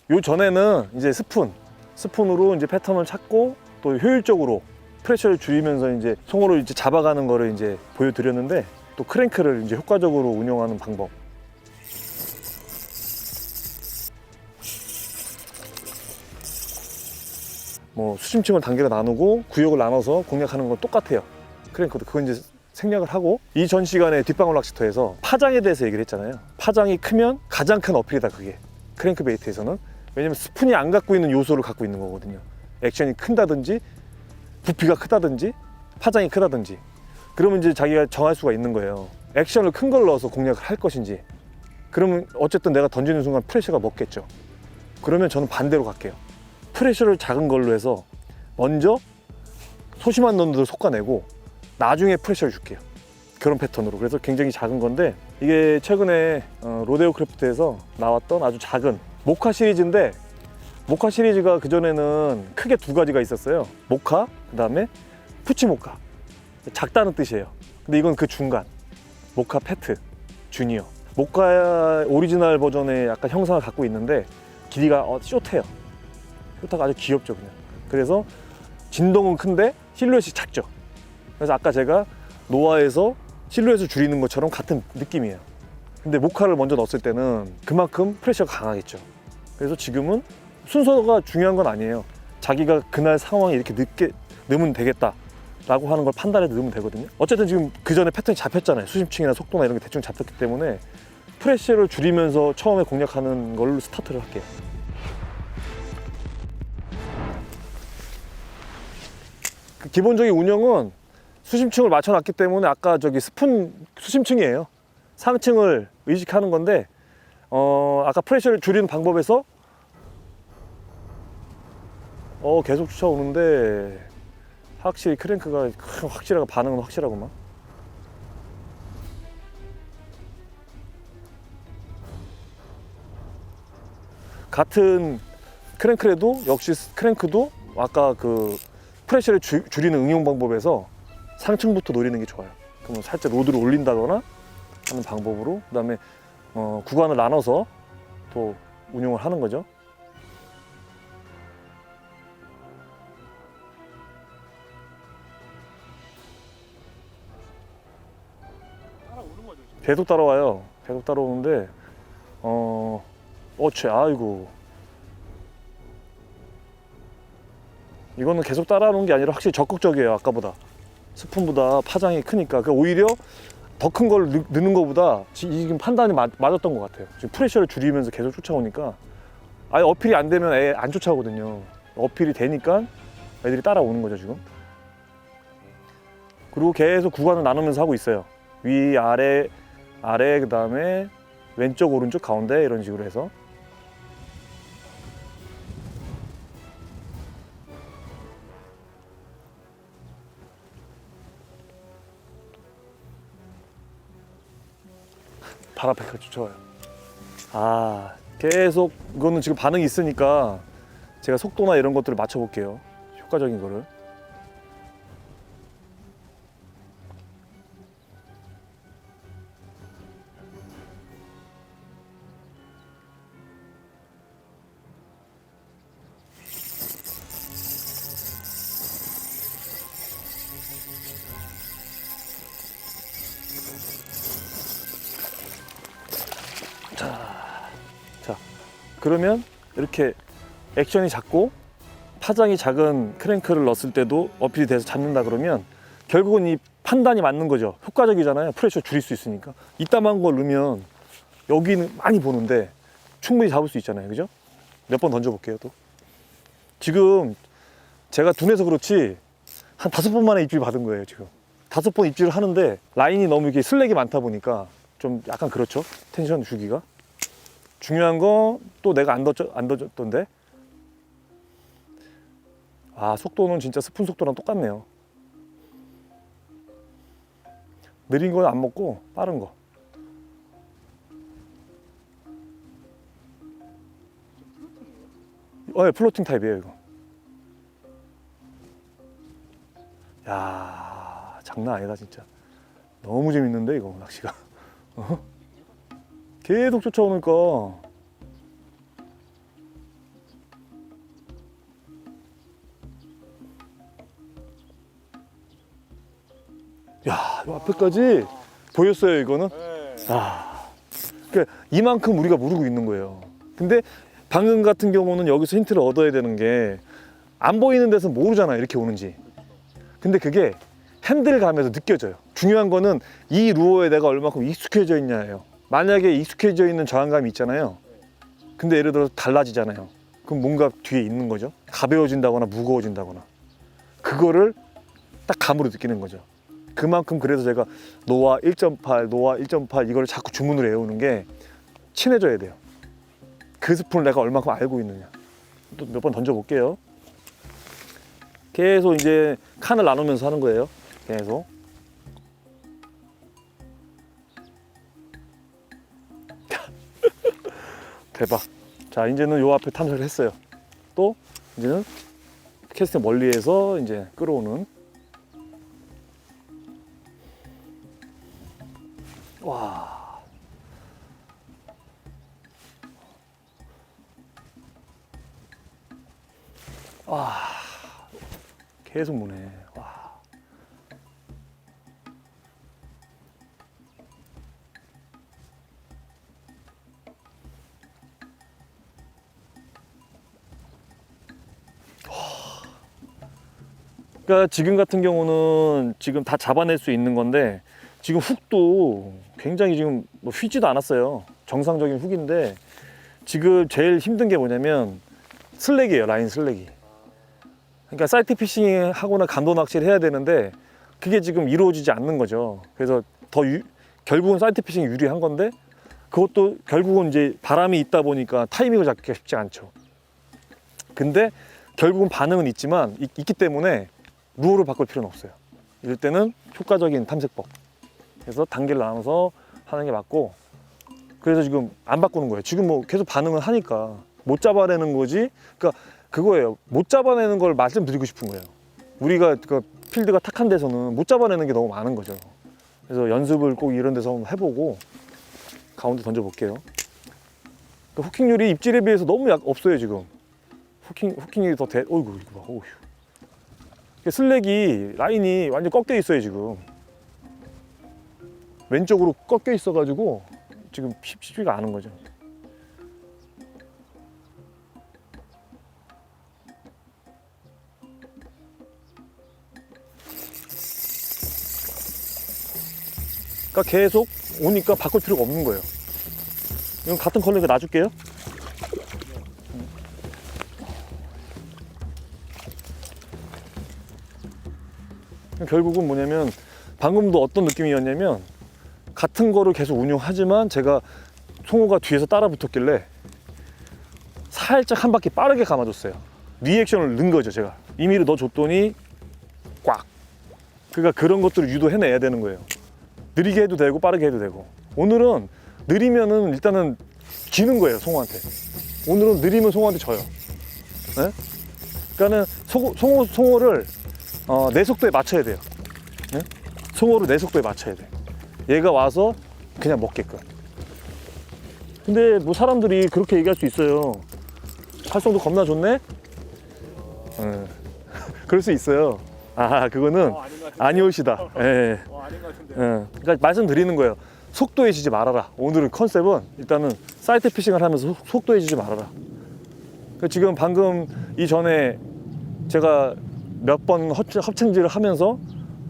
요 전에는 이제 스푼으로 이제 패턴을 찾고 또 효율적으로 프레셔를 줄이면서 이제 송어를 이제 잡아가는 거를 이제 보여드렸는데, 또 크랭크를 이제 효과적으로 운용하는 방법. 뭐 수심층을 단계로 나누고 구역을 나눠서 공략하는 건 똑같아요. 크랭크도 그건 이제 생략을 하고, 이 전 시간에 뒷방울 낚시터에서 파장에 대해서 얘기를 했잖아요. 파장이 크면 가장 큰 어필이다, 그게. 크랭크 베이트에서는. 왜냐면 스푼이 안 갖고 있는 요소를 갖고 있는 거거든요. 액션이 큰다든지 부피가 크다든지 파장이 크다든지. 그러면 이제 자기가 정할 수가 있는 거예요. 액션을 큰 걸 넣어서 공략을 할 것인지. 그러면 어쨌든 내가 던지는 순간 프레셔가 먹겠죠. 그러면 저는 반대로 갈게요. 프레셔를 작은 걸로 해서 먼저 소심한 놈들을 솎아내고 나중에 프레셔를 줄게요. 그런 패턴으로. 그래서 굉장히 작은 건데, 이게 최근에 로데오 크래프트에서 나왔던 아주 작은 모카 시리즈인데, 모카 시리즈가 그전에는 크게 두 가지가 있었어요. 모카, 그 다음에 푸치 모카. 작다는 뜻이에요. 근데 이건 그 중간, 모카 페트 주니어. 모카 오리지널 버전의 약간 형상을 갖고 있는데 길이가 숏해요. 숏하고 아주 귀엽죠, 그냥. 그래서 진동은 큰데 실루엣이 작죠. 그래서 아까 제가 노아에서 실루엣을 줄이는 것처럼 같은 느낌이에요. 근데 모카를 먼저 넣었을 때는 그만큼 프레셔가 강하겠죠. 그래서 지금은 순서가 중요한 건 아니에요. 자기가 그날 상황에 이렇게 늦게 넣으면 되겠다 라고 하는 걸 판단해서 넣으면 되거든요. 어쨌든 지금 그 전에 패턴이 잡혔잖아요. 수심층이나 속도나 이런 게 대충 잡혔기 때문에 프레셔를 줄이면서 처음에 공략하는 걸로 스타트를 할게요. 그 기본적인 운영은 수심층을 맞춰놨기 때문에 아까 저기 스푼 수심층이에요. 상층을 의식하는 건데, 아까 프레셔를 줄이는 방법에서 계속 쫓아오는데 확실히 크랭크가 확실하고 반응은 확실하구만. 같은 크랭크래도 역시 크랭크도 아까 그 프레셔를 줄이는 응용 방법에서 상층부터 노리는 게 좋아요. 그러면 살짝 로드를 올린다거나 하는 방법으로, 그 다음에 구간을 나눠서 또 운용을 하는 거죠. 따라오는 거죠, 지금? 계속 따라와요. 계속 따라오는데 아이고, 이거는 계속 따라오는 게 아니라 확실히 적극적이에요. 아까보다 스푼보다 파장이 크니까. 오히려 더 큰 걸 넣는 것보다 지금 판단이 맞았던 것 같아요. 지금 프레셔를 줄이면서 계속 쫓아오니까, 아예 어필이 안 되면 애 안 쫓아오거든요. 어필이 되니까 애들이 따라오는 거죠, 지금. 그리고 계속 구간을 나누면서 하고 있어요. 위, 아래, 그 다음에 왼쪽, 오른쪽, 가운데 이런 식으로 해서. 발 앞에까지 쫓아와요. 계속 이거는 지금 반응이 있으니까 제가 속도나 이런 것들을 맞춰볼게요. 효과적인 거를. 자, 그러면 이렇게 액션이 작고 파장이 작은 크랭크를 넣었을 때도 어필이 돼서 잡는다 그러면 결국은 이 판단이 맞는 거죠. 효과적이잖아요. 프레셔 줄일 수 있으니까. 이따만 걸 넣으면 여기는 많이 보는데 충분히 잡을 수 있잖아요. 그죠? 몇 번 던져볼게요, 또. 지금 제가 둔해서 그렇지 한 5번 만에 입질 받은 거예요, 지금. 5번 입질을 하는데 라인이 너무 이렇게 슬랙이 많다 보니까 좀 약간 그렇죠. 텐션 주기가. 중요한 거 또 내가 안 던졌던데. 속도는 진짜 스푼 속도랑 똑같네요. 느린 건 안 먹고 빠른 거. 네, 플로팅 타입이에요, 이거. 야, 장난 아니다, 진짜. 너무 재밌는데, 이거, 낚시가. 계속 쫓아오니까. 요 앞에까지 보였어요, 이거는? 네. 그러니까 이만큼 우리가 모르고 있는 거예요. 근데 방금 같은 경우는 여기서 힌트를 얻어야 되는 게 안 보이는 데서 모르잖아요, 이렇게 오는지. 근데 그게 핸들감에서 느껴져요. 중요한 거는 이 루어에 내가 얼마큼 익숙해져 있냐예요. 만약에 익숙해져 있는 저항감이 있잖아요. 근데 예를 들어서 달라지잖아요. 그럼 뭔가 뒤에 있는 거죠. 가벼워진다거나 무거워진다거나. 그거를 딱 감으로 느끼는 거죠. 그만큼 그래서 제가 노아 1.8, 노아 1.8 이걸 자꾸 주문을 외우는 게 친해져야 돼요. 그 스푼을 내가 얼마큼 알고 있느냐. 또 몇 번 던져볼게요. 계속 이제 칸을 나누면서 하는 거예요. 계속. 대박. 자, 이제는 요 앞에 탐색을 했어요. 또 이제는 캐스팅 멀리에서 이제 끌어오는. 와. 와. 계속 무네. 와. 그러니까 지금 같은 경우는 지금 다 잡아낼 수 있는 건데 지금 훅도 굉장히 지금 뭐 휘지도 않았어요. 정상적인 훅인데 지금 제일 힘든 게 뭐냐면 슬랙이에요. 라인 슬랙이. 그러니까 사이트 피싱 하거나 감도 낚시를 해야 되는데 그게 지금 이루어지지 않는 거죠. 그래서 결국은 사이트 피싱이 유리한 건데 그것도 결국은 이제 바람이 있다 보니까 타이밍을 잡기가 쉽지 않죠. 근데 결국은 반응은 있지만 있기 때문에 루어를 바꿀 필요는 없어요. 이럴 때는 효과적인 탐색법. 그래서 단계를 나눠서 하는 게 맞고, 그래서 지금 안 바꾸는 거예요. 지금 뭐 계속 반응을 하니까 못 잡아내는 거지. 그러니까 그거예요. 못 잡아내는 걸 말씀드리고 싶은 거예요. 우리가 그 필드가 탁한 데서는 못 잡아내는 게 너무 많은 거죠. 그래서 연습을 꼭 이런 데서 한번 해보고 가운데 던져볼게요. 그러니까 후킹률이 입질에 비해서 너무 없어요 지금. 후킹이 더 어이구 이거 봐. 어휴. 슬랙이 라인이 완전 꺾여 있어요 지금. 왼쪽으로 꺾여 있어 가지고 지금 쉽지가 않은 거죠. 그러니까 계속 오니까 바꿀 필요가 없는 거예요. 이건 같은 컬러니까 놔줄게요. 결국은 뭐냐면 방금도 어떤 느낌이었냐면 같은 거를 계속 운용하지만 제가 송어가 뒤에서 따라 붙었길래 살짝 한 바퀴 빠르게 감아줬어요. 리액션을 넣은 거죠. 제가 임의로 넣어줬더니 꽉. 그러니까 그런 것들을 유도해내야 되는 거예요. 느리게 해도 되고 빠르게 해도 되고. 오늘은 느리면은 일단은 지는 거예요 송어한테. 오늘은 느리면 송어한테 져요. 네? 그러니까는 송어를 내 속도에 맞춰야 돼요. 네? 송어를 내 속도에 맞춰야 돼. 얘가 와서 그냥 먹게끔. 근데 뭐 사람들이 그렇게 얘기할 수 있어요. 활성도 겁나 좋네? 네. 그럴 수 있어요. 아, 그거는 아니오시다. 예. 아닌 것 같은데. 예. 그러니까 말씀드리는 거예요. 속도에 지지 말아라. 오늘은 컨셉은 일단은 사이트 피싱을 하면서 속도에 지지 말아라. 그러니까 지금 방금 이전에 제가 몇 번 합창질을 하면서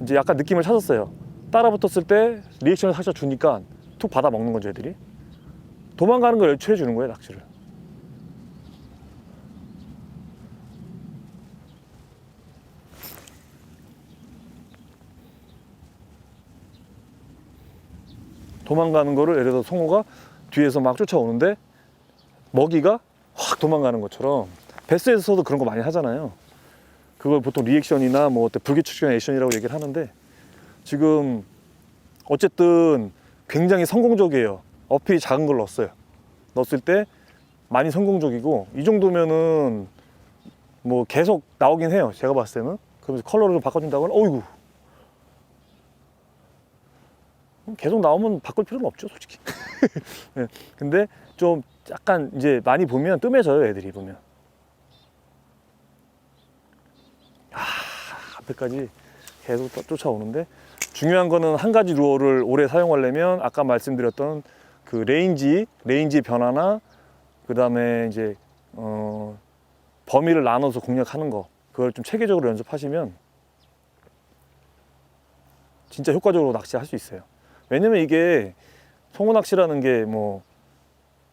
이제 약간 느낌을 찾았어요. 따라 붙었을 때 리액션을 살짝 주니까 툭 받아 먹는 거죠, 애들이. 도망가는 걸 연출해 주는 거예요, 낚시를. 도망가는 거를 예를 들어 송어가 뒤에서 막 쫓아오는데 먹이가 확 도망가는 것처럼 베스에서도 그런 거 많이 하잖아요. 그걸 보통 리액션이나 뭐 불규칙적인 액션이라고 얘기를 하는데 지금 어쨌든 굉장히 성공적이에요. 어필이 작은 걸 넣었어요. 넣었을 때 많이 성공적이고 이 정도면은 뭐 계속 나오긴 해요. 제가 봤을 때는. 그러면서 컬러를 좀 바꿔준다거나 어이구 계속 나오면 바꿀 필요는 없죠 솔직히. 네. 근데 좀 약간 이제 많이 보면 뜸해져요 애들이 보면. 앞에까지 계속 쫓아오는데 중요한 거는 한 가지 루어를 오래 사용하려면 아까 말씀드렸던 그 레인지 변화나 그 다음에 이제 범위를 나눠서 공략하는 거, 그걸 좀 체계적으로 연습하시면 진짜 효과적으로 낚시할 수 있어요. 왜냐면 이게 송어 낚시라는 게 뭐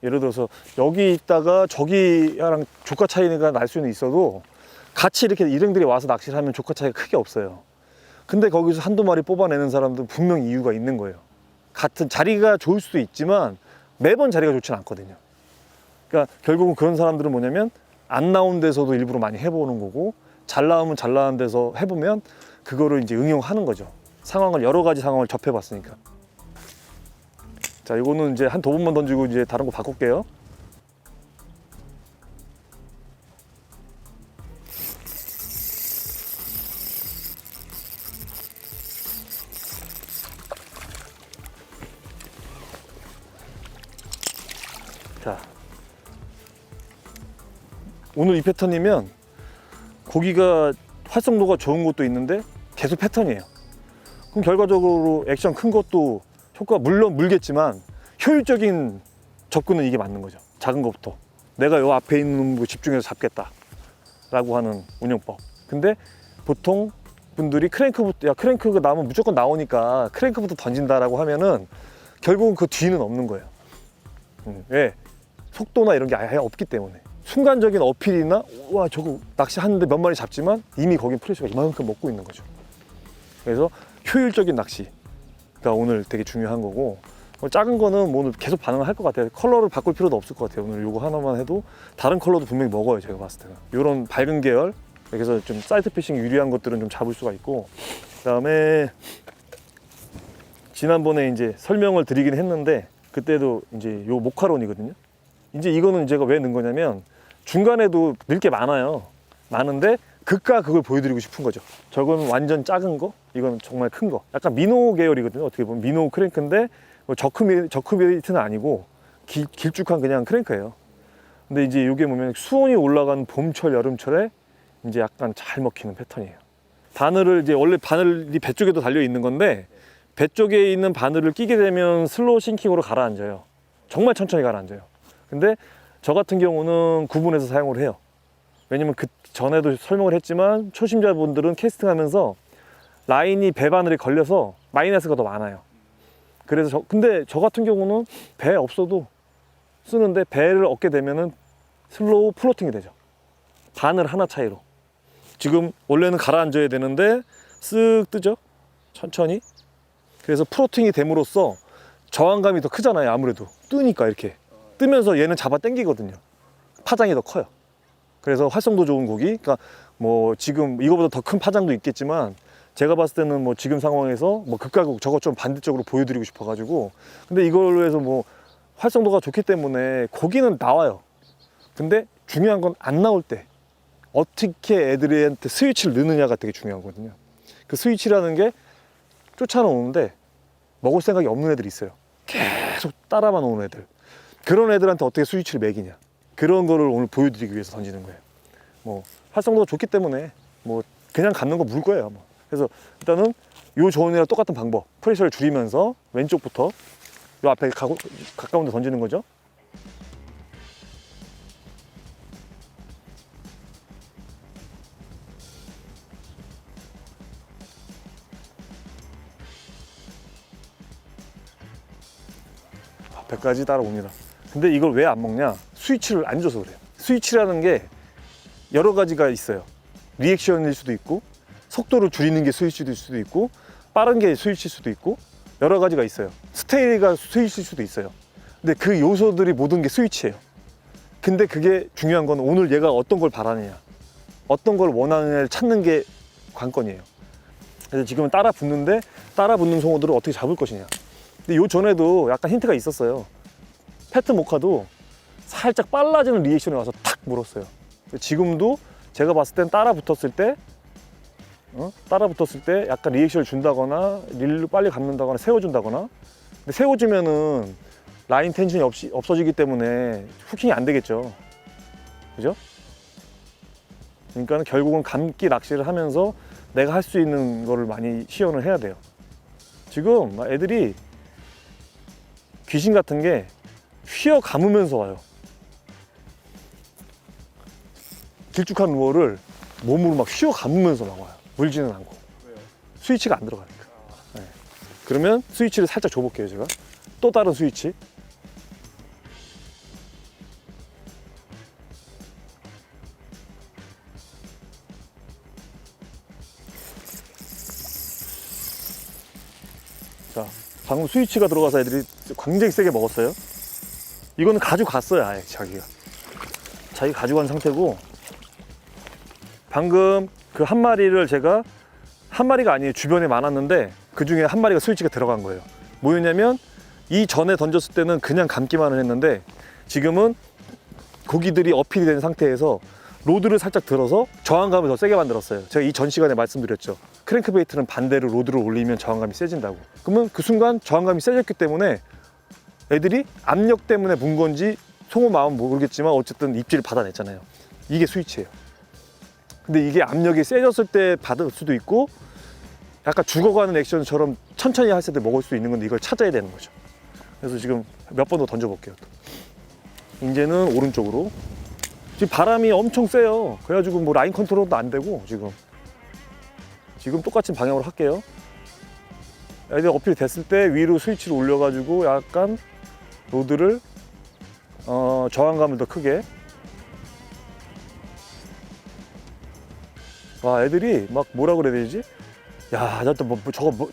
예를 들어서 여기 있다가 저기랑 조과 차이가 날 수는 있어도 같이 이렇게 일행들이 와서 낚시를 하면 조과 차이가 크게 없어요. 근데 거기서 한두 마리 뽑아내는 사람들은 분명히 이유가 있는 거예요. 같은 자리가 좋을 수도 있지만 매번 자리가 좋지는 않거든요. 그러니까 결국은 그런 사람들은 뭐냐면 안 나온 데서도 일부러 많이 해보는 거고, 잘 나오면 잘 나온 데서 해보면 그거를 이제 응용하는 거죠. 상황을, 여러 가지 상황을 접해봤으니까. 자, 이거는 이제 한 두 번만 던지고 이제 다른 거 바꿀게요. 자, 오늘 이 패턴이면 고기가 활성도가 좋은 것도 있는데 계속 패턴이에요. 그럼 결과적으로 액션 큰 것도 효과가 물론 물겠지만 효율적인 접근은 이게 맞는 거죠. 작은 것부터 내가 요 앞에 있는 거 집중해서 잡겠다 라고 하는 운영법. 근데 보통 분들이 크랭크부터, 야 크랭크가 나오면 무조건 나오니까 크랭크부터 던진다라고 하면은 결국은 그 뒤는 없는 거예요. 왜? 속도나 이런 게 아예 없기 때문에. 순간적인 어필이나 와 저거 낚시하는데 몇 마리 잡지만 이미 거긴 프레셔가 이만큼 먹고 있는 거죠. 그래서 효율적인 낚시가 오늘 되게 중요한 거고, 작은 거는 뭐 오늘 계속 반응을 할 것 같아요. 컬러를 바꿀 필요도 없을 것 같아요. 오늘 요거 하나만 해도 다른 컬러도 분명히 먹어요. 제가 봤을 때는 이런 밝은 계열, 그래서 좀 사이트 피싱 유리한 것들은 좀 잡을 수가 있고, 그 다음에 지난번에 이제 설명을 드리긴 했는데 그때도 이제 요 모카론이거든요. 이제 이거는 제가 왜 넣은 거냐면 중간에도 넣을 게 많아요. 많은데 극과 극을 보여드리고 싶은 거죠. 저건 완전 작은 거, 이건 정말 큰 거. 약간 미노 계열이거든요. 어떻게 보면 미노 크랭크인데 뭐 저크베이트는 아니고 길쭉한 그냥 크랭크예요. 근데 이제 이게 보면 수온이 올라간 봄철 여름철에 이제 약간 잘 먹히는 패턴이에요. 바늘을 이제 원래 바늘이 배 쪽에도 달려 있는 건데 배 쪽에 있는 바늘을 끼게 되면 슬로우 싱킹으로 가라앉아요. 정말 천천히 가라앉아요. 근데 저 같은 경우는 구분해서 사용을 해요. 왜냐면 그 전에도 설명을 했지만 초심자분들은 캐스팅하면서 라인이 배 바늘에 걸려서 마이너스가 더 많아요. 그래서 근데 저 같은 경우는 배 없어도 쓰는데 배를 얻게 되면은 슬로우 플로팅이 되죠. 바늘 하나 차이로. 지금 원래는 가라앉아야 되는데 쓱 뜨죠. 천천히. 그래서 플로팅이 됨으로써 저항감이 더 크잖아요. 아무래도 뜨니까 이렇게 뜨면서 얘는 잡아 당기거든요. 파장이 더 커요. 그래서 활성도 좋은 고기, 그러니까 뭐 지금 이거보다 더 큰 파장도 있겠지만 제가 봤을 때는 뭐 지금 상황에서 뭐 극과 극 저것 좀 반대쪽으로 보여드리고 싶어가지고, 근데 이걸로 해서 뭐 활성도가 좋기 때문에 고기는 나와요. 근데 중요한 건 안 나올 때 어떻게 애들한테 스위치를 넣느냐가 되게 중요하거든요. 그 스위치라는 게 쫓아오는데 먹을 생각이 없는 애들이 있어요. 계속 따라만 오는 애들. 그런 애들한테 어떻게 스위치를 매기냐, 그런 거를 오늘 보여드리기 위해서 던지는 거예요. 뭐 활성도가 좋기 때문에 뭐 그냥 갖는 거 물 거예요. 뭐. 그래서 일단은 요 조언이랑 똑같은 방법, 프레셔를 줄이면서 왼쪽부터 요 앞에 가까운 데 던지는 거죠. 앞에까지 따라옵니다. 근데 이걸 왜 안 먹냐? 스위치를 안 줘서 그래요. 스위치라는 게 여러 가지가 있어요. 리액션일 수도 있고, 속도를 줄이는 게 스위치일 수도 있고, 빠른 게 스위치일 수도 있고, 여러 가지가 있어요. 스테이가 스위치일 수도 있어요. 근데 그 요소들이 모든 게 스위치예요. 근데 그게 중요한 건 오늘 얘가 어떤 걸 바라느냐, 어떤 걸 원하느냐를 찾는 게 관건이에요. 그래서 지금은 따라 붙는데 따라 붙는 송어들을 어떻게 잡을 것이냐. 근데 요 전에도 약간 힌트가 있었어요. 패트 모카도 살짝 빨라지는 리액션이 와서 탁 물었어요. 지금도 제가 봤을 땐 따라 붙었을 때 약간 리액션을 준다거나 릴로 빨리 감는다거나 세워준다거나. 근데 세워주면은 라인 텐션이 없어지기 때문에 후킹이 안 되겠죠. 그죠? 그러니까 결국은 감기 낚시를 하면서 내가 할 수 있는 거를 많이 시연을 해야 돼요. 지금 애들이 귀신 같은 게 휘어 감으면서 와요. 길쭉한 루어를 몸으로 막 휘어 감으면서 막 와요. 물지는 않고. 왜요? 스위치가 안 들어가니까. 네. 그러면 스위치를 살짝 줘볼게요, 제가. 또 다른 스위치. 자, 방금 스위치가 들어가서 애들이 굉장히 세게 먹었어요. 이거는 가져갔어요, 아예 자기가. 자기가 가져간 상태고, 방금 그 한 마리를 제가, 한 마리가 아니에요. 주변에 많았는데 그 중에 한 마리가 스위치가 들어간 거예요. 뭐였냐면, 이 전에 던졌을 때는 그냥 감기만을 했는데 지금은 고기들이 어필이 된 상태에서 로드를 살짝 들어서 저항감을 더 세게 만들었어요. 제가 이 전 시간에 말씀드렸죠. 크랭크베이트는 반대로 로드를 올리면 저항감이 세진다고. 그러면 그 순간 저항감이 세졌기 때문에 애들이 압력 때문에 문 건지 속은 마음은 모르겠지만 어쨌든 입질을 받아냈잖아요. 이게 스위치예요. 근데 이게 압력이 세졌을 때 받을 수도 있고 약간 죽어가는 액션처럼 천천히 할 때 먹을 수 있는 건데 이걸 찾아야 되는 거죠. 그래서 지금 몇 번 더 던져볼게요. 또. 이제는 오른쪽으로. 지금 바람이 엄청 세요. 그래가지고 뭐 라인 컨트롤도 안 되고 지금 똑같은 방향으로 할게요. 애들 어필이 됐을 때 위로 스위치를 올려가지고 약간 로드를 저항감을 더 크게. 와, 애들이 막 뭐라 그래야 되지? 야, 나 또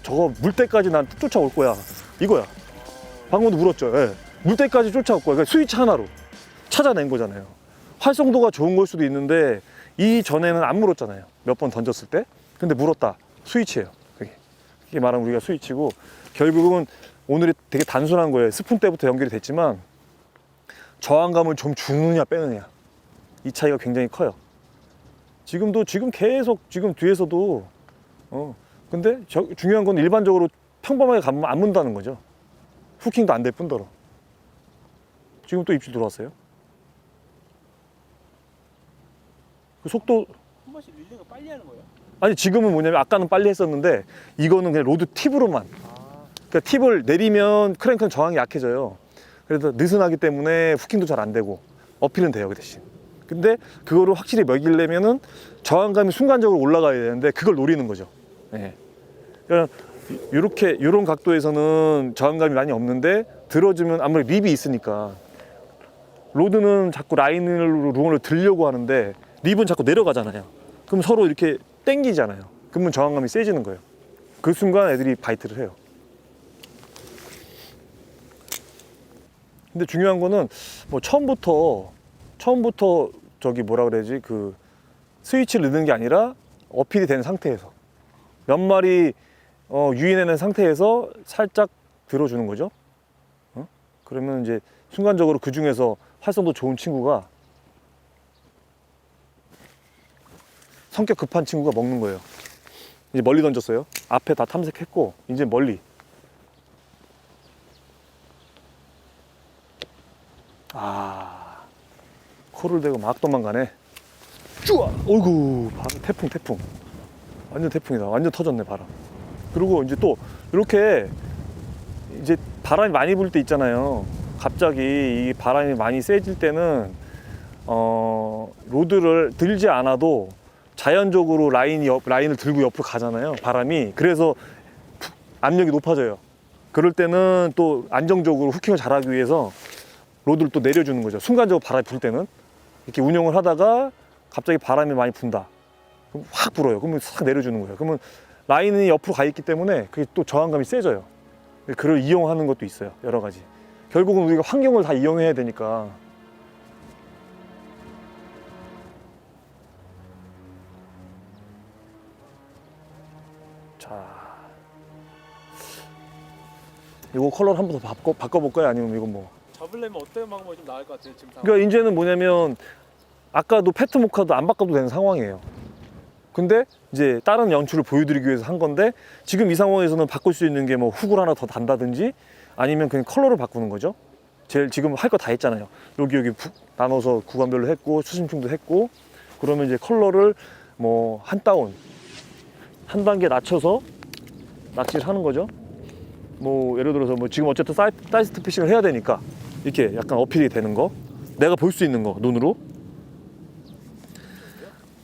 저거 물 때까지 난 쫓아올 거야. 이거야. 방금도 물었죠. 예. 물 때까지 쫓아올 거야. 그러니까 스위치 하나로 찾아낸 거잖아요. 활성도가 좋은 걸 수도 있는데 이 전에는 안 물었잖아요. 몇 번 던졌을 때. 근데 물었다. 스위치예요. 이게 말하면 우리가 스위치고, 결국은 오늘이 되게 단순한 거예요. 스푼 때부터 연결이 됐지만 저항감을 좀 주느냐 빼느냐, 이 차이가 굉장히 커요. 지금 계속 지금 뒤에서도 근데 중요한 건 일반적으로 평범하게 가면 안 문다는 거죠. 후킹도 안 될 뿐더러. 지금 또 입질 들어왔어요. 그 속도 한 번씩 릴링을 빨리 하는 거예요? 아니, 지금은 뭐냐면 아까는 빨리 했었는데 이거는 그냥 로드 팁으로만. 그러니까 팁을 내리면 크랭크는 저항이 약해져요. 그래서 느슨하기 때문에 후킹도 잘 안 되고 어필은 돼요, 그 대신. 근데 그거를 확실히 먹이려면은 저항감이 순간적으로 올라가야 되는데 그걸 노리는 거죠. 예. 그러니까 이런 각도에서는 저항감이 많이 없는데 들어주면 아무래도 립이 있으니까, 로드는 자꾸 라인으로 루어를 들려고 하는데 립은 자꾸 내려가잖아요. 그럼 서로 이렇게 당기잖아요. 그러면 저항감이 세지는 거예요. 그 순간 애들이 바이트를 해요. 근데 중요한 거는 뭐 처음부터 저기 뭐라 그래야지, 그 스위치를 넣는 게 아니라 어필이 된 상태에서 몇 마리 유인해낸 상태에서 살짝 들어주는 거죠. 그러면 이제 순간적으로 그 중에서 활성도 좋은 친구가, 성격 급한 친구가 먹는 거예요. 이제 멀리 던졌어요. 앞에 다 탐색했고 이제 멀리. 코를 대고 막 도망가네. 쭈아! 어이구, 바람, 태풍. 완전 태풍이다. 완전 터졌네, 바람. 그리고 이제 또 이렇게 이제 바람이 많이 불 때 있잖아요. 갑자기 이 바람이 많이 세질 때는 로드를 들지 않아도 자연적으로 라인을 들고 옆으로 가잖아요, 바람이. 그래서 압력이 높아져요. 그럴 때는 또 안정적으로 후킹을 잘하기 위해서 로드를 또 내려주는 거죠. 순간적으로 바람이 불 때는 이렇게 운영을 하다가 갑자기 바람이 많이 분다. 그럼 확 불어요. 그러면 싹 내려주는 거예요. 그러면 라인이 옆으로 가 있기 때문에 그게 또 저항감이 세져요. 그걸 이용하는 것도 있어요. 여러 가지. 결국은 우리가 환경을 다 이용해야 되니까. 자, 이거 컬러를 한 번 더 바꿔볼까요? 아니면 이거 뭐? 잡으려면 어떤 방법이 좀 나을 것 같아요, 지금 상황? 그러니까 이제는 뭐냐면 아까도 페트 모카도 안 바꿔도 되는 상황이에요. 근데 이제 다른 연출을 보여드리기 위해서 한 건데, 지금 이 상황에서는 바꿀 수 있는 게 뭐 훅을 하나 더 단다든지 아니면 그냥 컬러를 바꾸는 거죠. 지금 할 거 다 했잖아요. 여기 나눠서 구간별로 했고 수심층도 했고, 그러면 이제 컬러를 뭐 한 단계 낮춰서 낚시를 하는 거죠. 뭐 예를 들어서 뭐 지금 어쨌든 사이트 피싱을 해야 되니까 이렇게 약간 어필이 되는 거, 내가 볼 수 있는 거 눈으로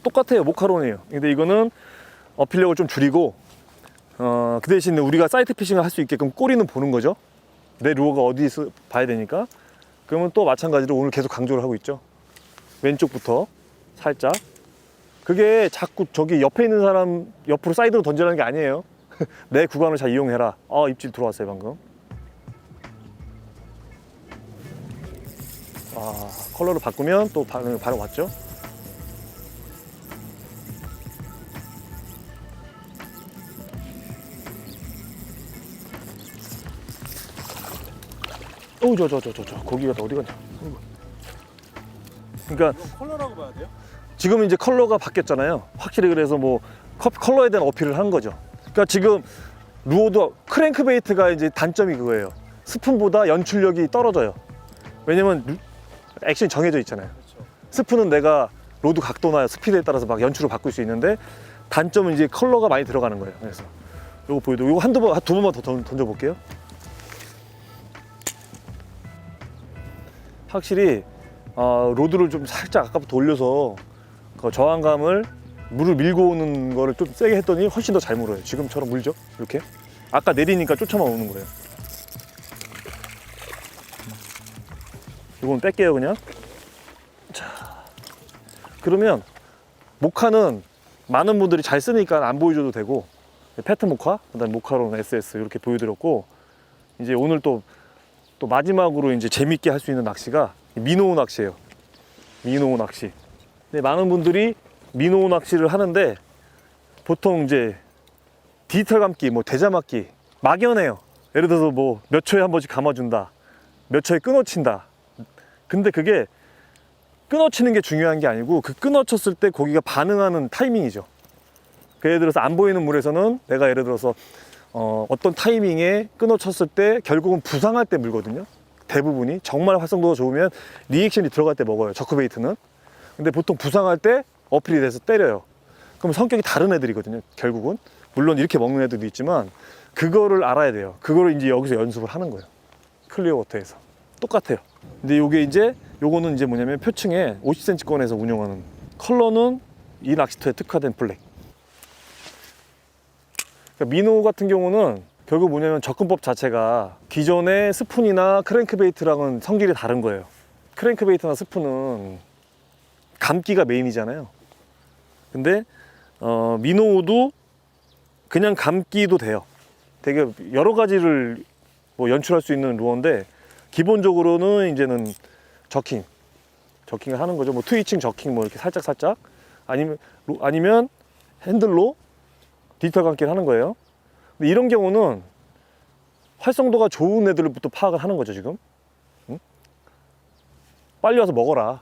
똑같아요. 모카론이에요. 근데 이거는 어필력을 좀 줄이고 그 대신에 우리가 사이트 피싱을 할 수 있게끔 꼬리는 보는 거죠. 내 루어가 어디 있어 봐야 되니까. 그러면 또 마찬가지로 오늘 계속 강조를 하고 있죠. 왼쪽부터 살짝. 그게 자꾸 저기 옆에 있는 사람 옆으로 사이드로 던지라는 게 아니에요. 내 구간을 잘 이용해라. 입질 들어왔어요 방금. 컬러를 바꾸면 또 반응 왔죠. 저 고기가 또 어디 갔냐. 그러니까 이건 컬러라고 봐야 돼요? 지금 이제 컬러가 바뀌었잖아요. 확실히 그래서 뭐 컬러에 대한 어필을 한 거죠. 그러니까 지금 루어도 크랭크베이트가 이제 단점이 그거예요. 스푼보다 연출력이 떨어져요. 왜냐면 액션이 정해져 있잖아요. 그렇죠. 스푼은 내가 로드 각도나 스피드에 따라서 막 연출을 바꿀 수 있는데 단점은 이제 컬러가 많이 들어가는 거예요. 그래서 요거 보여도 요거 두 번만 더 던져 볼게요. 확실히 로드를 좀 살짝 아까부터 올려서 그 저항감을 물을 밀고 오는 거를 좀 세게 했더니 훨씬 더 잘 물어요. 지금처럼 물죠? 이렇게. 아까 내리니까 쫓아만 오는 거예요. 이건 뺄게요 그냥. 자, 그러면 모카는 많은 분들이 잘 쓰니까 안 보여줘도 되고, 패트 모카, 그다음 모카론 SS 이렇게 보여드렸고, 이제 오늘 또 마지막으로 이제 재밌게 할 수 있는 낚시가 미노우 낚시예요. 미노우 낚시. 근데 많은 분들이 미노우 낚시를 하는데 보통 이제 디지털 감기, 뭐 대자맞기 막연해요. 예를 들어서 뭐 몇 초에 한 번씩 감아준다, 몇 초에 끊어친다. 근데 그게 끊어치는 게 중요한 게 아니고 그 끊어쳤을 때 고기가 반응하는 타이밍이죠. 그 예를 들어서 안 보이는 물에서는 내가 예를 들어서 어떤 타이밍에 끊어쳤을 때 결국은 부상할 때 물거든요. 대부분이 정말 활성도가 좋으면 리액션이 들어갈 때 먹어요. 저크베이트는. 근데 보통 부상할 때 어필이 돼서 때려요. 그럼 성격이 다른 애들이거든요. 결국은 물론 이렇게 먹는 애들도 있지만 그거를 알아야 돼요. 그거를 이제 여기서 연습을 하는 거예요. 클리어 워터에서 똑같아요. 근데 요거는 이제 뭐냐면 표층에 50cm권에서 운영하는, 컬러는 이 낚시터에 특화된 블랙. 그러니까 미노 같은 경우는 결국 뭐냐면 접근법 자체가 기존의 스푼이나 크랭크베이트랑은 성질이 다른 거예요. 크랭크베이트나 스푼은 감기가 메인이잖아요. 근데 미노도 그냥 감기도 돼요. 되게 여러 가지를 뭐 연출할 수 있는 루어인데 기본적으로는 이제는 저킹을 하는 거죠. 뭐 트위칭 저킹 뭐 이렇게 살짝 아니면 핸들로 디지털 감기를 하는 거예요. 근데 이런 경우는 활성도가 좋은 애들부터 파악을 하는 거죠 지금. 응? 빨리 와서 먹어라.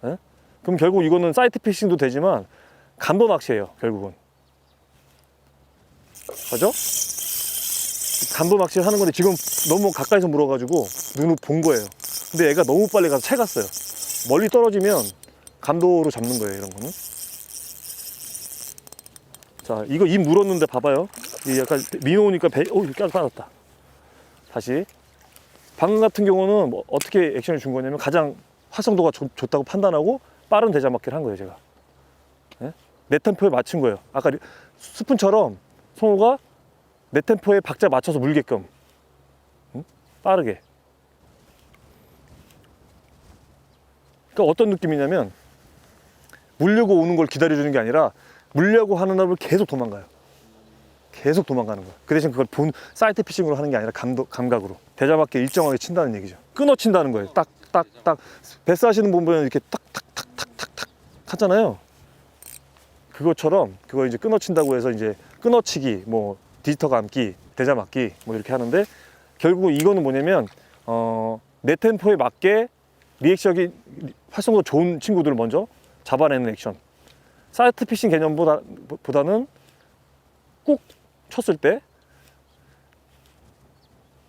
응? 그럼 결국 이거는 사이트 피싱도 되지만 감도 낚시예요 결국은. 맞죠? 감도 낚시를 하는 건데 지금 너무 가까이서 물어가지고 눈을 본 거예요. 근데 얘가 너무 빨리 가서 채 갔어요. 멀리 떨어지면 감도로 잡는 거예요 이런 거는. 자, 이거 입 물었는데 봐봐요. 이 약간 미노우니까 깍 빠졌다. 다시. 방금 같은 경우는 뭐 어떻게 액션을 준 거냐면 가장 활성도가 좋다고 판단하고 빠른 대자맞기를 한 거예요 제가. 네? 내 템포에 맞춘 거예요. 아까 스푼처럼 성우가 내 템포에 박자 맞춰서 물게끔. 응? 빠르게. 그러니까 어떤 느낌이냐면 물려고 오는 걸 기다려주는 게 아니라 물려고 하는 놈을 계속 도망가요. 계속 도망가는 거야. 그 대신 그걸 사이트 피싱으로 하는 게 아니라 감각으로 대자맞게 일정하게 친다는 얘기죠. 끊어 친다는 거예요. 딱딱딱. 베스 하시는 분 보면 이렇게 탁탁탁탁탁탁 하잖아요. 그것처럼 그거 이제 끊어 친다고 해서 이제 끊어치기, 뭐 디지털 감기, 대자맞기 뭐 이렇게 하는데 결국 이거는 뭐냐면 내 템포에 맞게 리액션이 활성도 좋은 친구들을 먼저 잡아내는 액션. 사이트 피싱 개념보다는 꾹 쳤을 때,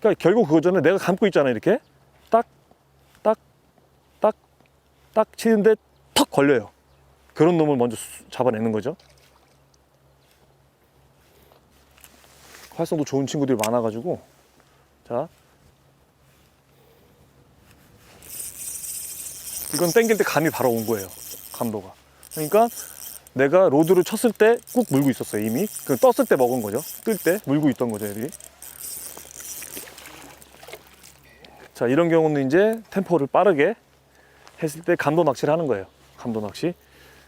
그러니까 결국 그거잖아요. 내가 감고 있잖아요. 이렇게 딱 치는데 턱 걸려요. 그런 놈을 먼저 잡아내는 거죠. 활성도 좋은 친구들이 많아가지고 자, 이건 당길 때 감이 바로 온 거예요. 감도가. 그러니까 내가 로드를 쳤을 때 꾹 물고 있었어요. 이미 그 떴을 때 먹은 거죠. 뜰 때 물고 있던 거죠, 애들이. 자, 이런 경우는 이제 템포를 빠르게 했을 때 감도 낚시를 하는 거예요. 감도 낚시.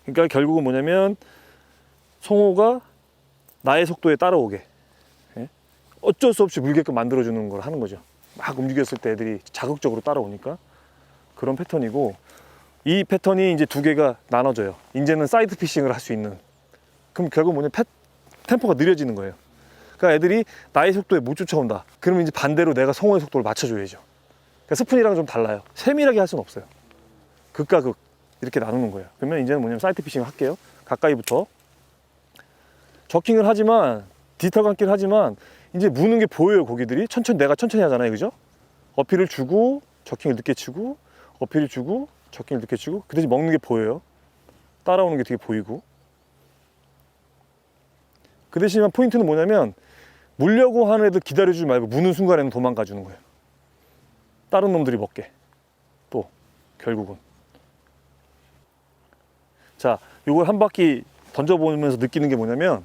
그러니까 결국은 뭐냐면 송어가 나의 속도에 따라오게, 예? 어쩔 수 없이 물게끔 만들어주는 걸 하는 거죠. 막 움직였을 때 애들이 자극적으로 따라오니까. 그런 패턴이고, 이 패턴이 이제 두 개가 나눠져요. 이제는 사이드 피싱을 할 수 있는. 그럼 결국 뭐냐면 템포가 느려지는 거예요. 그러니까 애들이 나의 속도에 못 쫓아온다. 그러면 이제 반대로 내가 송어의 속도를 맞춰줘야죠. 그러니까 스푼이랑 좀 달라요. 세밀하게 할 수는 없어요. 극과 극 이렇게 나누는 거예요. 그러면 이제는 뭐냐면 사이드 피싱을 할게요. 가까이부터 저킹을 하지만, 디지털 감기를 하지만 이제 무는 게 보여요. 고기들이 내가 천천히 하잖아요, 그죠? 어필을 주고 저킹을 늦게 치고, 어필을 주고 저킹을 늦게 치고, 그 대신 먹는 게 보여요. 따라오는 게 되게 보이고. 그 대신 포인트는 뭐냐면 물려고 하는 애들 기다려주지 말고 무는 순간에는 도망가 주는 거예요. 다른 놈들이 먹게. 또 결국은. 자, 요걸 한 바퀴 던져보면서 느끼는 게 뭐냐면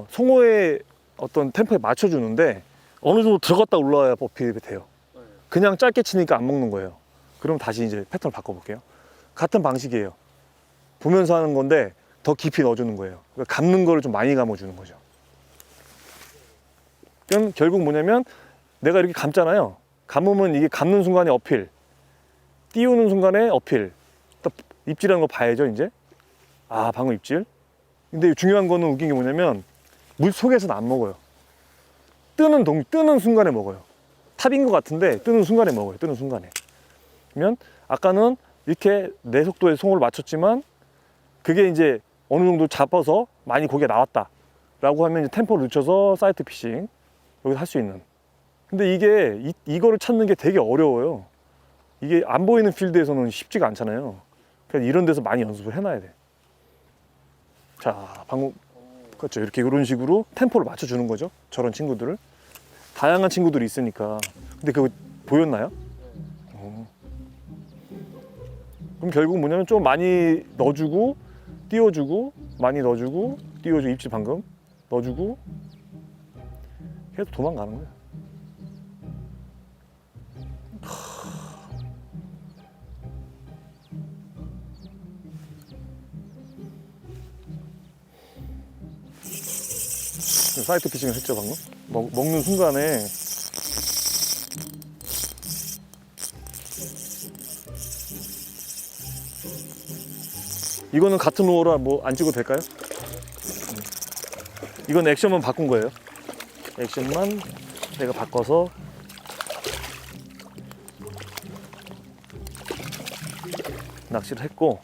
송어의 어떤 템포에 맞춰주는데 어느 정도 들어갔다 올라와야 어필이 돼요. 그냥 짧게 치니까 안 먹는 거예요. 그럼 다시 이제 패턴을 바꿔볼게요. 같은 방식이에요. 보면서 하는 건데 더 깊이 넣어주는 거예요. 그러니까 감는 거를 좀 많이 감아주는 거죠. 그럼 결국 뭐냐면 내가 이렇게 감잖아요. 감으면 이게 감는 순간에 어필, 띄우는 순간에 어필. 또 입질하는 거 봐야죠, 이제. 아, 방금 입질. 근데 중요한 거는 웃긴 게 뭐냐면 물 속에서는 안 먹어요. 뜨는 순간에 먹어요. 탑인 것 같은데 뜨는 순간에 먹어요. 뜨는 순간에. 그러면 아까는 이렇게 내 속도에 송어를 맞췄지만 그게 이제 어느 정도 잡아서 많이 고기가 나왔다 라고 하면 이제 템포를 늦춰서 사이드 피싱 여기서 할 수 있는. 근데 이게 이거를 찾는 게 되게 어려워요. 이게 안 보이는 필드에서는 쉽지가 않잖아요. 그래서 이런 데서 많이 연습을 해놔야 돼. 자, 방금 그렇죠. 이렇게 이런 식으로 템포를 맞춰주는 거죠. 저런 친구들을. 다양한 친구들이 있으니까. 근데 그거 보였나요? 그럼 결국 뭐냐면 좀 많이 넣어주고 띄워주고, 많이 넣어주고 띄워주고, 입질 방금 넣어주고 계속 도망가는 거예요. 사이트 피싱을 했죠 방금. 먹는 순간에 이거는 같은 루어라 뭐 안 찍어도 될까요? 이건 액션만 바꾼 거예요. 액션만 내가 바꿔서 낚시를 했고,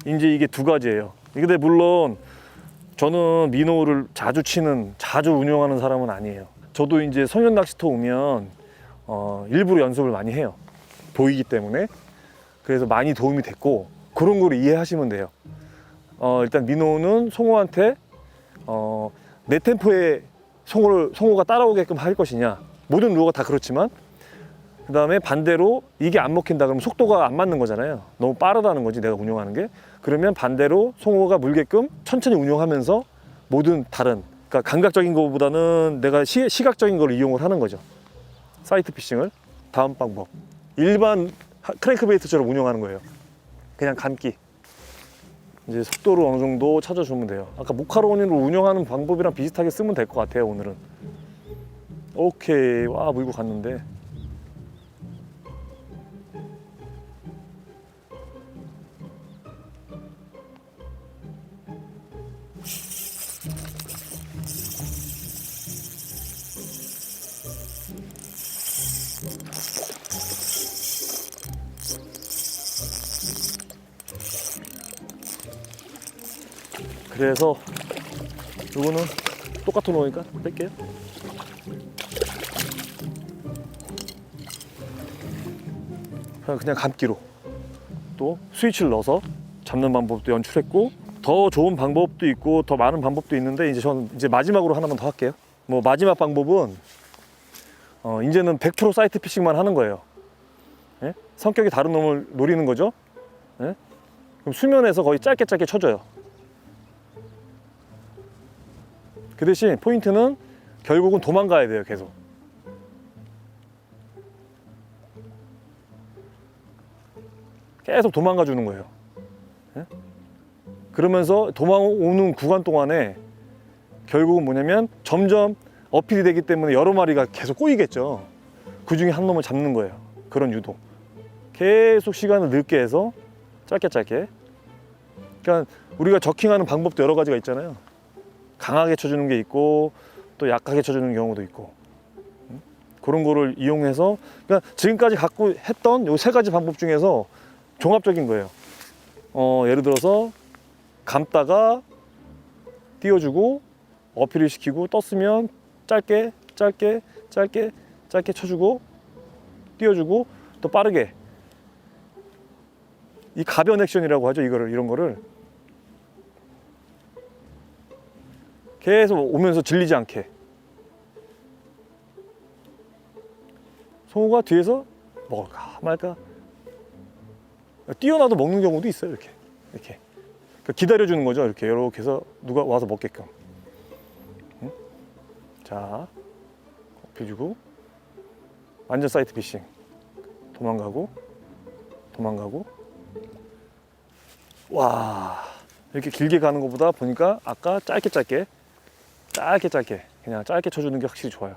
이제 이게 두 가지예요. 근데 물론 저는 미노를 자주 운영하는 사람은 아니에요. 저도 이제 성현 낚시터 오면 일부러 연습을 많이 해요. 보이기 때문에. 그래서 많이 도움이 됐고, 그런 걸 이해하시면 돼요. 일단 민호는 송어한테 내 템포에 송어가 따라오게끔 할 것이냐. 모든 루어가 다 그렇지만, 그 다음에 반대로 이게 안 먹힌다 그러면 속도가 안 맞는 거잖아요. 너무 빠르다는 거지, 내가 운영하는 게. 그러면 반대로 송어가 물게끔 천천히 운영하면서 모든 다른, 그러니까 감각적인 것보다는 내가 시각적인 걸 이용을 하는 거죠. 사이트 피싱을. 다음 방법, 일반 크랭크베이트처럼 운영하는 거예요. 그냥 감기. 이제 속도를 어느 정도 찾아주면 돼요. 아까 모카로니로 운영하는 방법이랑 비슷하게 쓰면 될 것 같아요. 오늘은. 오케이. 와, 물고 갔는데. 그래서 이거는 똑같은 거니까 뺄게요. 그냥 감기로 또 스위치를 넣어서 잡는 방법도 연출했고, 더 좋은 방법도 있고 더 많은 방법도 있는데, 이제 저는 이제 마지막으로 하나만 더 할게요. 뭐 마지막 방법은 이제는 100% 사이트 피싱만 하는 거예요. 예? 성격이 다른 놈을 노리는 거죠. 예? 그럼 수면에서 거의 짧게 쳐줘요. 그 대신 포인트는 결국은 도망가야 돼요, 계속. 계속 도망가 주는 거예요. 예? 그러면서 도망오는 구간 동안에 결국은 뭐냐면 점점 어필이 되기 때문에 여러 마리가 계속 꼬이겠죠. 그 중에 한 놈을 잡는 거예요. 그런 유도. 계속 시간을 늦게 해서 짧게. 그러니까 우리가 저킹하는 방법도 여러 가지가 있잖아요. 강하게 쳐주는 게 있고 또 약하게 쳐주는 경우도 있고, 그런 거를 이용해서 그러니까 지금까지 갖고 했던 요 세 가지 방법 중에서 종합적인 거예요. 예를 들어서 감다가 띄워주고 어필을 시키고 떴으면 짧게 쳐주고 띄워주고 또 빠르게, 이 가변 액션이라고 하죠. 이런 거를 계속 오면서 질리지 않게. 송어가 뒤에서 먹을까 말까 뛰어나도 먹는 경우도 있어요. 이렇게 그러니까 기다려주는 거죠. 이렇게 해서 누가 와서 먹게끔. 응? 자, 어필주고 완전 사이트 피싱. 도망가고 와, 이렇게 길게 가는 것보다 보니까 아까 짧게 그냥 짧게 쳐주는 게 확실히 좋아요.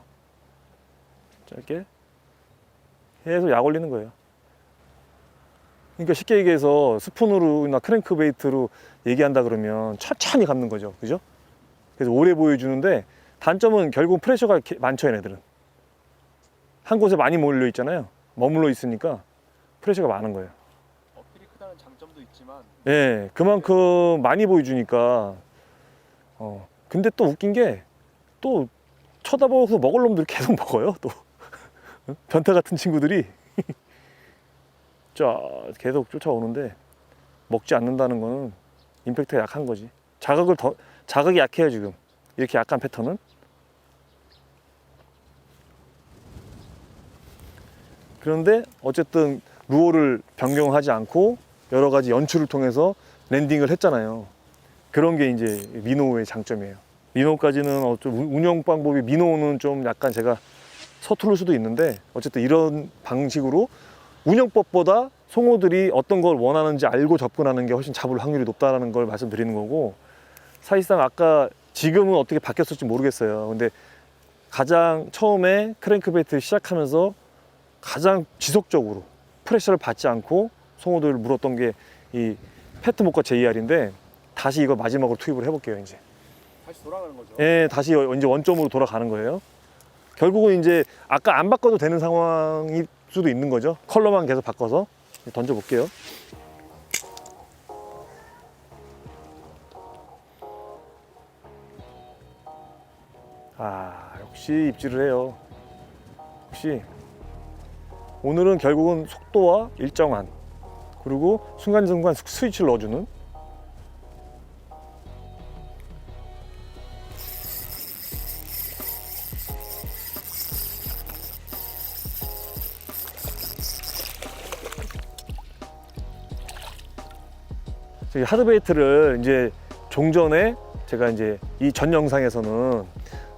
짧게 계속 약 올리는 거예요. 그러니까 쉽게 얘기해서 스푼으로나 크랭크 베이트로 얘기한다 그러면 천천히 감는 거죠. 그죠? 그래서 오래 보여주는데 단점은 결국 프레셔가 많죠. 얘네들은 한 곳에 많이 몰려 있잖아요. 머물러 있으니까 프레셔가 많은 거예요. 어필이 크다는 장점도 있지만 예, 그만큼 많이 보여주니까. 근데 또 웃긴 게 또 쳐다보고서 먹을 놈들이 계속 먹어요. 또 변태 같은 친구들이 자 계속 쫓아오는데 먹지 않는다는 거는 임팩트가 약한 거지. 자극이 약해요 지금. 이렇게 약한 패턴은. 그런데 어쨌든 루어를 변경하지 않고 여러 가지 연출을 통해서 랜딩을 했잖아요. 그런 게 이제 미노우의 장점이에요. 미노우까지는 좀 운영 방법이, 미노우는 좀 약간 제가 서투를 수도 있는데 어쨌든 이런 방식으로 운영법보다 송어들이 어떤 걸 원하는지 알고 접근하는 게 훨씬 잡을 확률이 높다는 걸 말씀드리는 거고, 사실상 아까 지금은 어떻게 바뀌었을지 모르겠어요. 근데 가장 처음에 크랭크베이트를 시작하면서 가장 지속적으로 프레셔를 받지 않고 송어들을 물었던 게 이 패트목과 JR인데, 다시 이거 마지막으로 투입을 해볼게요. 이제 다시 돌아가는 거죠. 예, 다시 이제 원점으로 돌아가는 거예요. 결국은 이제 아까 안 바꿔도 되는 상황일 수도 있는 거죠. 컬러만 계속 바꿔서 던져 볼게요. 아, 역시 입질을 해요. 역시 오늘은 결국은 속도와 일정한, 그리고 순간순간 스위치를 넣어주는. 저기 하드베이트를 이제 종전에 제가 이제 이 전 영상에서는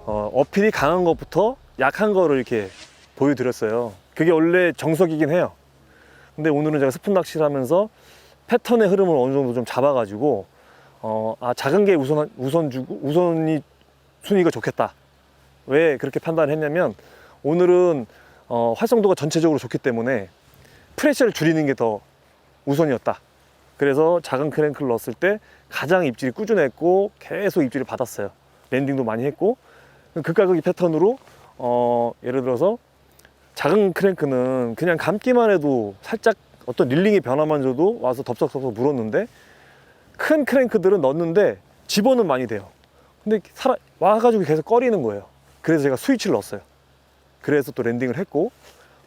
어필이 강한 것부터 약한 거를 이렇게 보여드렸어요. 그게 원래 정석이긴 해요. 근데 오늘은 제가 스푼 낚시를 하면서 패턴의 흐름을 어느 정도 좀 잡아가지고 작은 게 우선이 순위가 좋겠다. 왜 그렇게 판단했냐면 오늘은 활성도가 전체적으로 좋기 때문에 프레셔를 줄이는 게 더 우선이었다. 그래서 작은 크랭크를 넣었을 때 가장 입질이 꾸준했고 계속 입질을 받았어요. 랜딩도 많이 했고, 극과 극의 패턴으로 예를 들어서 작은 크랭크는 그냥 감기만 해도 살짝 어떤 릴링의 변화만 줘도 와서 덥석덥석 물었는데, 큰 크랭크들은 넣었는데 집어는 많이 돼요. 근데 와가지고 계속 꺼리는 거예요. 그래서 제가 스위치를 넣었어요. 그래서 또 랜딩을 했고,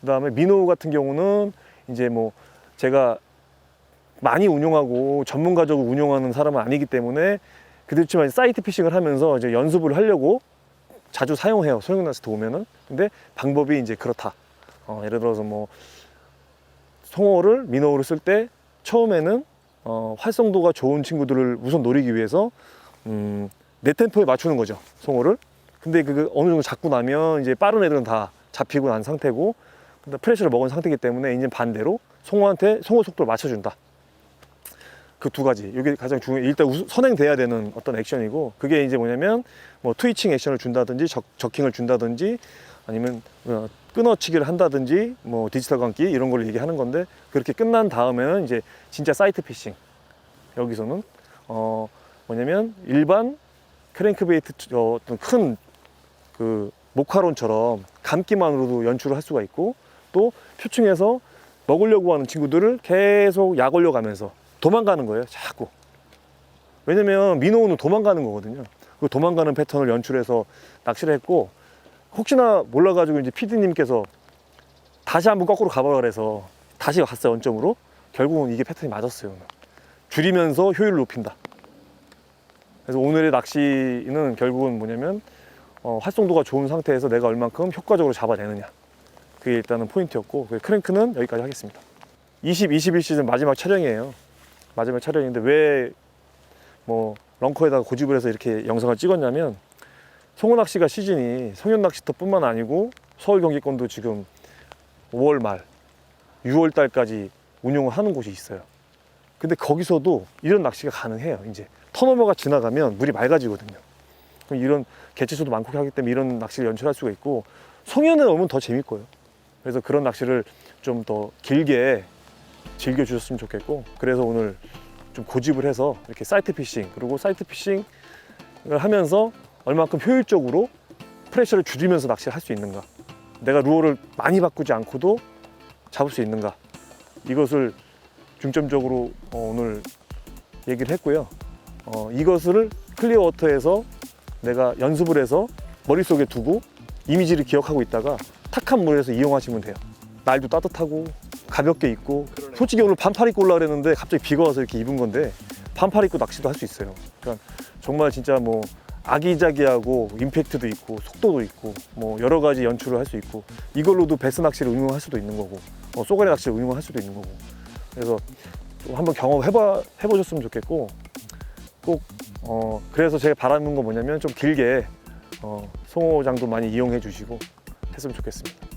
그 다음에 미노우 같은 경우는 이제 뭐 제가 많이 운용하고 전문가적으로 운용하는 사람은 아니기 때문에, 그렇지만 사이트 피싱을 하면서 이제 연습을 하려고 자주 사용해요. 소형 낚시터 오면은. 근데 방법이 이제 그렇다. 예를 들어서 뭐 송어를 민어로 쓸 때 처음에는 활성도가 좋은 친구들을 우선 노리기 위해서 내 템포에 맞추는 거죠, 송어를. 근데 그 어느 정도 잡고 나면 이제 빠른 애들은 다 잡히고 난 상태고, 근데 프레셔를 먹은 상태이기 때문에 이제 반대로 송어한테 송어 속도를 맞춰준다. 그 두 가지, 이게 가장 중요해. 일단 선행돼야 되는 어떤 액션이고, 그게 이제 뭐냐면 뭐 트위칭 액션을 준다든지 저킹을 준다든지 아니면 끊어치기를 한다든지 뭐 디지털 감기 이런 걸 얘기하는 건데, 그렇게 끝난 다음에는 이제 진짜 사이트 피싱. 여기서는 뭐냐면 일반 크랭크베이트 어떤 큰 그 목화론처럼 감기만으로도 연출을 할 수가 있고, 또 표층에서 먹으려고 하는 친구들을 계속 약 올려가면서 도망가는 거예요, 자꾸. 왜냐면 민어는 도망가는 거거든요. 그 도망가는 패턴을 연출해서 낚시를 했고, 혹시나 몰라가지고 이제 PD님께서 다시 한번 거꾸로 가보라 그래서 다시 갔어요, 원점으로. 결국은 이게 패턴이 맞았어요. 줄이면서 효율을 높인다. 그래서 오늘의 낚시는 결국은 뭐냐면 활성도가 좋은 상태에서 내가 얼만큼 효과적으로 잡아내느냐. 그게 일단은 포인트였고, 크랭크는 여기까지 하겠습니다. 20, 21 시즌 마지막 촬영이에요. 마지막 촬영인데 왜 뭐 런커에다가 고집을 해서 이렇게 영상을 찍었냐면, 송어 낚시가 시즌이 성현 낚시터뿐만 아니고 서울 경기권도 지금 5월 말, 6월 달까지 운영을 하는 곳이 있어요. 근데 거기서도 이런 낚시가 가능해요. 이제 턴오버가 지나가면 물이 맑아지거든요. 그럼 이런 개체수도 많고 하기 때문에 이런 낚시를 연출할 수가 있고, 성현에 오면 더 재밌고요. 그래서 그런 낚시를 좀 더 길게 즐겨주셨으면 좋겠고, 그래서 오늘 좀 고집을 해서 이렇게 사이트 피싱, 그리고 사이트 피싱을 하면서 얼만큼 효율적으로 프레셔를 줄이면서 낚시를 할 수 있는가, 내가 루어를 많이 바꾸지 않고도 잡을 수 있는가, 이것을 중점적으로 오늘 얘기를 했고요. 이것을 클리어 워터에서 내가 연습을 해서 머릿속에 두고 이미지를 기억하고 있다가 탁한 물에서 이용하시면 돼요. 날도 따뜻하고 가볍게 입고, 그러네. 솔직히 오늘 반팔 입고 오려고 그랬는데 갑자기 비가 와서 이렇게 입은 건데, 반팔 입고 낚시도 할 수 있어요. 그러니까 정말 진짜 뭐 아기자기하고 임팩트도 있고 속도도 있고 뭐 여러 가지 연출을 할 수 있고, 이걸로도 베스 낚시를 응용할 수도 있는 거고, 쏘가리 낚시를 응용할 수도 있는 거고. 그래서 좀 한번 경험해보셨으면 좋겠고, 꼭 그래서 제가 바라는 건 뭐냐면 좀 길게 송어장도 많이 이용해 주시고 했으면 좋겠습니다.